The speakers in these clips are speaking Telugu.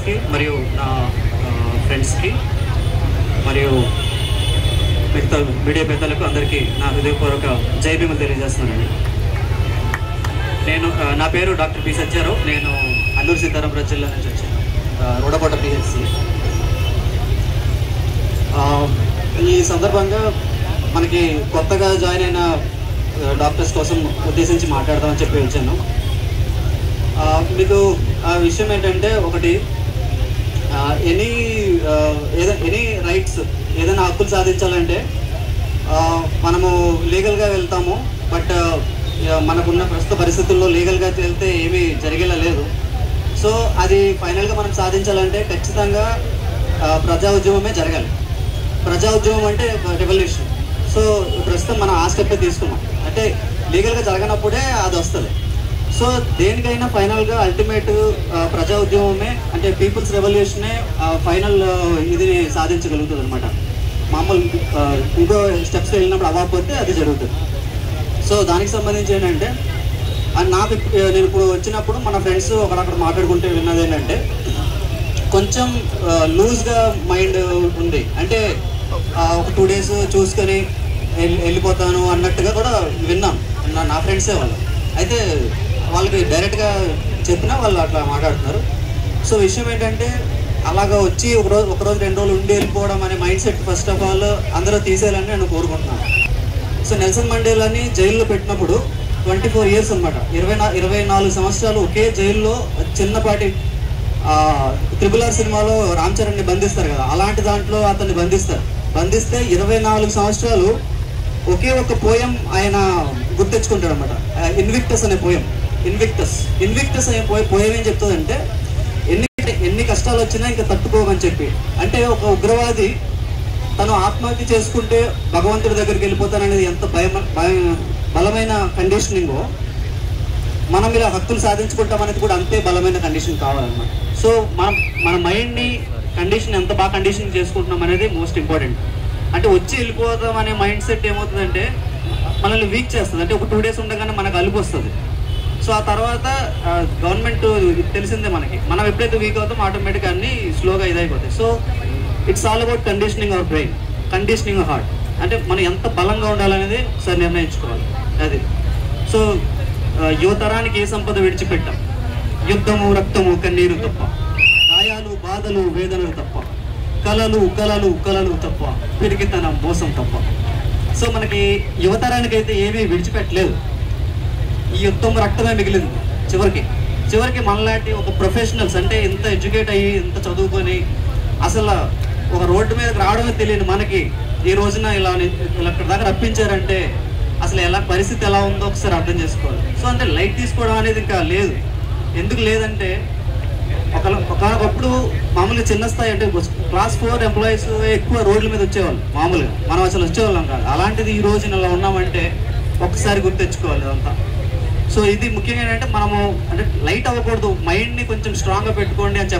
డాక్టర్స్కి మరియు నా ఫ్రెండ్స్కి మరియు మిగతా మీడియా పెద్దలకు అందరికీ నా హృదయపూర్వక జై భీములు తెలియజేస్తున్నానండి. నా పేరు డాక్టర్ పి సత్యారావు. నేను అల్లూరు సీతారామరాజు జిల్లా నుంచి వచ్చాను, రోడకోట పిహెచ్సి. ఈ సందర్భంగా మనకి కొత్తగా జాయిన్ అయిన డాక్టర్స్ కోసం ఉద్దేశించి మాట్లాడదామని చెప్పి వచ్చాను. మీకు ఆ విషయం ఏంటంటే, ఒకటి ఎనీ రైట్స్, ఏదైనా హక్కులు సాధించాలంటే మనము లీగల్గా వెళ్తాము. బట్ మనకున్న ప్రస్తుత పరిస్థితుల్లో లీగల్గా వెళ్తే ఏమీ జరిగేలా లేదు. సో అది ఫైనల్గా మనం సాధించాలంటే ఖచ్చితంగా ప్రజా ఉద్యమమే జరగాలి. ప్రజా ఉద్యమం అంటే రెవల్యూషన్. సో ప్రస్తుతం మనం ఆ స్టెప్ తీసుకున్నాం. అంటే లీగల్గా జరగనప్పుడే అది వస్తుంది. సో దేనికైనా ఫైనల్గా అల్టిమేట్ ప్రజా ఉద్యమమే, అంటే పీపుల్స్ రెవల్యూషనే ఫైనల్ ఇది సాధించగలుగుతుంది అనమాట. మామూలు ఇంకో స్టెప్స్ వెళ్ళినప్పుడు అవ్వకపోతే అది జరుగుతుంది. సో దానికి సంబంధించి ఏంటంటే, నేను ఇప్పుడు వచ్చినప్పుడు మన ఫ్రెండ్స్ ఒకడక్కడ మాట్లాడుకుంటే విన్నది ఏంటంటే, కొంచెం లూజ్గా మైండ్ ఉంది. అంటే ఒక 2 days చూసుకొని వెళ్ళిపోతాను అన్నట్టుగా కూడా విన్నాను. నా ఫ్రెండ్సే వాళ్ళు. అయితే వాళ్ళకి డైరెక్ట్గా చెప్పినా వాళ్ళు అట్లా మాట్లాడుతున్నారు. సో విషయం ఏంటంటే, అలాగా వచ్చి ఒకరోజు 2 రోజులు ఉండి వెళ్ళిపోవడం అనే mind set first of all అందరూ తీసేయాలని నేను కోరుకుంటున్నాను. సో నెల్సన్ మండేలాని జైల్లో పెట్టినప్పుడు 24 years అనమాట, 24 సంవత్సరాలు ఒకే జైల్లో చిన్నపాటి RRR సినిమాలో రామ్ చరణ్ని బంధిస్తారు కదా, అలాంటి దాంట్లో అతన్ని బంధిస్తే 24 సంవత్సరాలు ఒకే ఒక పోయం ఆయన గుర్తెచ్చుకుంటాడు అనమాట. ఇన్విక్టస్ అనే పోయం. ఇన్విక్టస్ అనే పోయం ఏం చెప్తుందంటే, ఎన్ని కష్టాలు వచ్చినా ఇంకా తట్టుకోమని చెప్పి. అంటే ఒక ఉగ్రవాది తను ఆత్మహత్య చేసుకుంటే భగవంతుడి దగ్గరికి వెళ్ళిపోతాననేది ఎంత బలమైన కండిషనింగో, మనం ఇలా హక్కులు సాధించుకుంటామనేది కూడా అంతే బలమైన కండిషన్ కావాలన్నమాట. సో మన మైండ్ని ఎంత బాగా కండిషనింగ్ చేసుకుంటున్నాం అనేది మోస్ట్ ఇంపార్టెంట్. అంటే వచ్చి వెళ్ళిపోతాం అనే మైండ్ సెట్ ఏమవుతుందంటే మనల్ని వీక్ చేస్తుంది. అంటే ఒక 2 days ఉండగానే మనకు అలుపు వస్తుంది. సో ఆ తర్వాత గవర్నమెంట్ తెలిసిందే మనకి, మనం ఎప్పుడైతే వీక్ అవుతామో ఆటోమేటిక్గా అన్నీ స్లోగా ఇదైపోతాయి. So it's all about conditioning our brain, conditioning our heart. అంటే మనం ఎంత బలంగా ఉండాలనేది ఒకసారి నిర్ణయించుకోవాలి. అది సో యువతరానికి ఏ సంపద విడిచిపెట్టాం? యుద్ధము, రక్తము, కన్నీరు తప్ప, గాయాలు, బాధలు, వేదనలు తప్ప, కలలు తప్ప, పిరికితనం, మోసం తప్ప. సో మనకి యువతరానికి అయితే ఏమీ విడిచిపెట్టలేదు. ఈ యుద్ధం, రక్తమే మిగిలింది. చివరికి మనలాంటి ఒక ప్రొఫెషనల్స్, అంటే ఇంత ఎడ్యుకేట్ అయ్యి ఇంత చదువుకొని అసలు ఒక రోడ్డు మీదకి రావడమే తెలియని మనకి ఈ రోజున ఇలా ఇక్కడ దాకా రప్పించారంటే అసలు పరిస్థితి ఎలా ఉందో ఒకసారి అర్థం చేసుకోవాలి. సో అంటే లైట్ తీసుకోవడం అనేది ఇంకా లేదు. ఎందుకు లేదంటే, ఒకప్పుడు మామూలుగా చిన్న స్థాయి, అంటే Class 4 ఎంప్లాయీస్ ఎక్కువ రోడ్ల మీద వచ్చేవాళ్ళు. మామూలుగా మనం అసలు వచ్చేవాళ్ళం కాదు. అలాంటిది ఈ రోజున ఇలా ఉన్నామంటే ఒక్కసారి గుర్తెచ్చుకోవాలి అదంతా. సో ఇది ముఖ్యంగా ఏంటంటే, మనము అంటే లైట్ అవ్వకూడదు, మైండ్ని కొంచెం స్ట్రాంగ్గా పెట్టుకోండి అని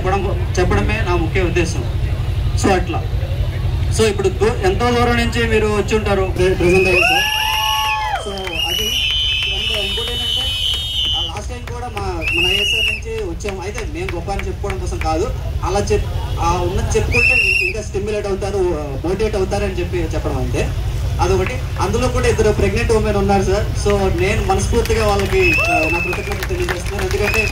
చెప్పడమే నా ముఖ్య ఉద్దేశం. సో అట్లా. సో ఇప్పుడు ఎంతో దూరం నుంచి మీరు వచ్చి ఉంటారు ప్రెజెంట్ అయితే. సో అది ఇంకోటి ఏంటంటే, లాస్ట్ టైం కూడా మన ఐఎస్ఆర్ నుంచి వచ్చాము. అయితే మేము గొప్ప అని చెప్పుకోవడం కోసం కాదు, అలా ఉన్నది చెప్పుకుంటే ఇంకా స్టిమ్యులేట్ అవుతారు, మోటివేట్ అవుతారని చెప్పడం అంతే. అదొకటి. అందులో కూడా 2 ప్రెగ్నెంట్ ఉమెన్ ఉన్నారు సార్. సో నేను మనస్ఫూర్తిగా వాళ్ళకి నా కృతజ్ఞతలు తెలియజేస్తున్నాను. ఎందుకంటే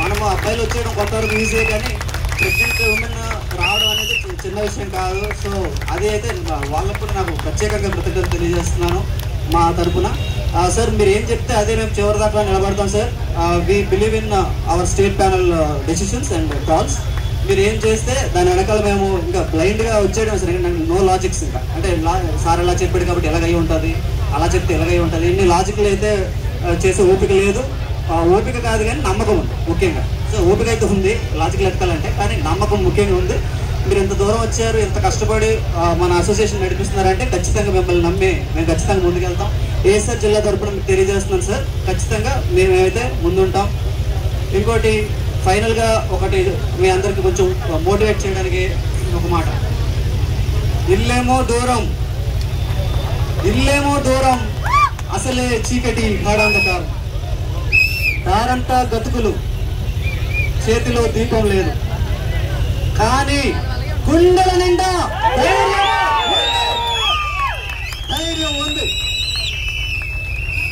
మనము అబ్బాయిలు వచ్చేయడం కొంతవరకు ఈజీయే, కానీ ప్రెగ్నెంట్ ఉమెన్ రావడం అనేది చిన్న విషయం కాదు. సో అది అయితే వాళ్ళకు కూడా నాకు ప్రత్యేకంగా కృతజ్ఞతలు తెలియజేస్తున్నాను మా తరఫున. సార్ మీరు ఏం చెప్తే అదే మేము చివరి దాకా నిలబడతాం sir. We believe in our state panel decisions and calls. మీరు ఏం చేస్తే దాని వెనకాల మేము ఇంకా బ్లైండ్గా వచ్చేయడం సార్. No logics. ఇంకా అంటే సార్ ఎలా చెప్పాడు కాబట్టి ఎలాగై ఉంటుంది, అలా చెప్తే ఎలాగై ఉంటుంది, ఇన్ని లాజిక్లు అయితే చేసే ఓపిక లేదు. ఓపిక కాదు కానీ నమ్మకం ఉంది ముఖ్యంగా. సో ఓపిక అయితే ఉంది లాజిక్లు ఎత్తాలంటే, కానీ నమ్మకం ముఖ్యంగా ఉంది. మీరు ఎంత దూరం వచ్చారు, ఎంత కష్టపడి మన అసోసియేషన్ నడిపిస్తున్నారంటే ఖచ్చితంగా మిమ్మల్ని నమ్మి మేము ఖచ్చితంగా ముందుకెళ్తాం. ఏఎస్ఆర్ జిల్లా తరఫున మీకు తెలియజేస్తున్నాను సార్, ఖచ్చితంగా మేమైతే ముందుంటాం. ఇంకోటి ఫైనల్గా ఒకటి మీ అందరికి కొంచెం మోటివేట్ చేయడానికి ఒక మాట. ఇల్లేమో దూరం అసలే చీకటి గాఢాంధకారం, దారంతా గతుకులు, చేతిలో దీపం లేదు, కానీ గుండెల నిండా ధైర్యం ఉంది.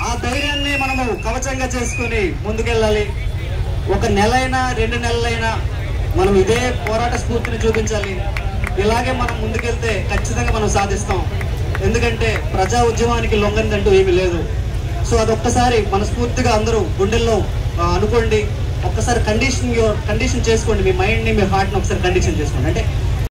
ఆ ధైర్యాన్ని మనము కవచంగా చేసుకుని ముందుకెళ్ళాలి. ఒక నెలైనా 2 నెలలైనా మనం ఇదే పోరాట స్ఫూర్తిని చూపించాలి. ఇలాగే మనం ముందుకెళ్తే ఖచ్చితంగా మనం సాధిస్తాం. ఎందుకంటే ప్రజా ఉద్యమానికి లొంగనిదంటూ ఏమీ లేదు. సో అదొక్కసారి మనస్ఫూర్తిగా అందరూ గుండెల్లో అనుకోండి. ఒక్కసారి కండిషన్ చేసుకోండి, మీ మైండ్ని మీ హార్ట్ని ఒకసారి కండిషన్ చేసుకోండి. అంటే